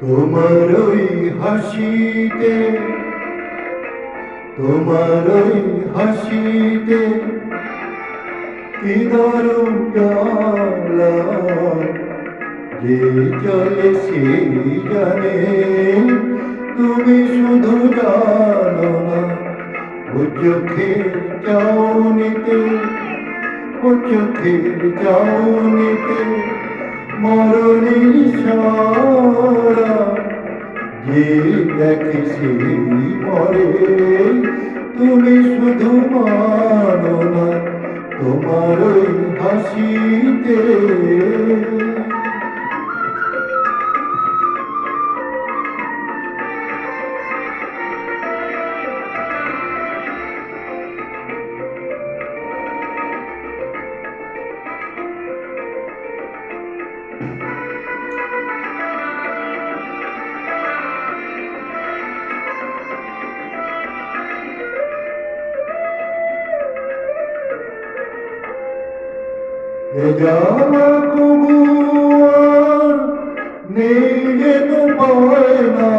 তোমার ওই হাসিতে, তোমার ওই হাসিতে কি দারুণ জ্বালা, যে চলে সেই জানে, তুমি শুধু জানো না। ও চোখের চাউনিতে, ও চোখের চাউনিতে মরণের ইশারা, যে দেখে সেই মরে, তুমি শুধু মানো না তোমার ওই হাসিতে। এ যাওয়া কবু আর নেই যেন পায় না,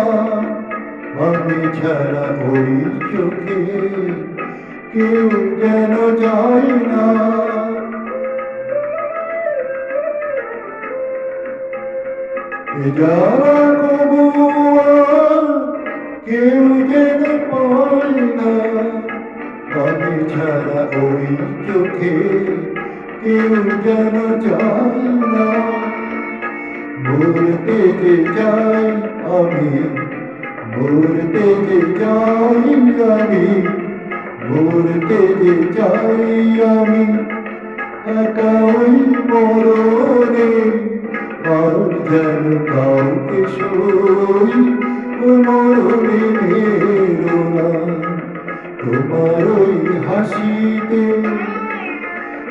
আমি ছাড়া ওই চোখে কেউ যেন যায় না। এ যাওয়া কবু আর কেউ যেন পায় না, আমি ছাড়া ওই চোখে কেউ যেন যায় না। মরতে যে চাই আমি, মরতে যে চাই আমি, মরতে যে চাই আমি, একা ওই মরণে। আর যেন কাউকে সই ও মরণে মেরো না, তোমার ওই হাসিতে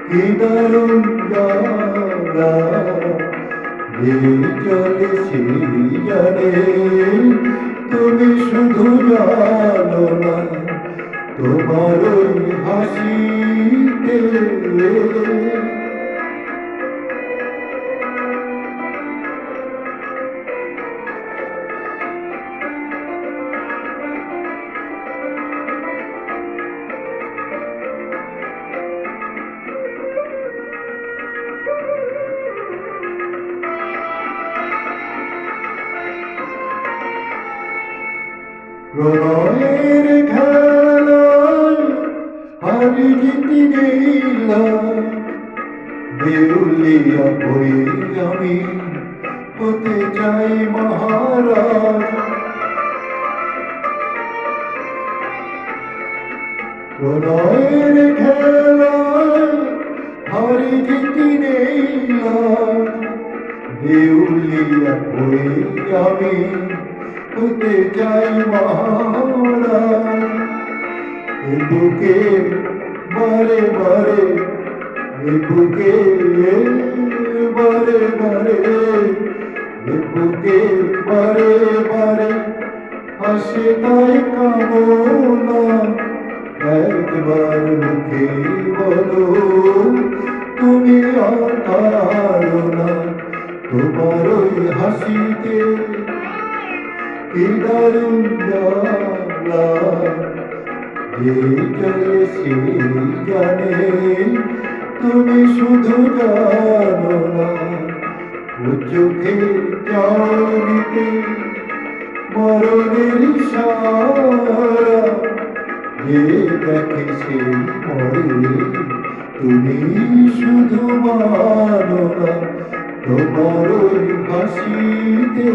কি দারুণ জ্বালা, যে চলে সেই জানে, তুমি শুধু জানো না তোমার ওই হাসিতে। প্রণয়ের খেলায় হারি জিতি গেলাম, দেউলিয়া হয়ে আমি হতে চাই মহারাজ। প্রণয়ের খেলায় হারি জিতি গেলাম, দেউলিয়া হয়ে আমি হতে চাই মহারাজ। এ বুকে বারে বারে, এ বুকে বারে বারে, এ বুকে বারে বারে হাসে তাই কামনা, একবার মুখে বলো তুমি আর কারো না তোমার ওই হাসিতে কি দারুণ জ্বালা, যে চলে সেই জানে, তুমি শুধু জানো না। ও চোখের চাউনিতে মরণের ইশারা, যে দেখে সেই মরে, তুমি শুধু মানো না তোমার ওই হাসিতে।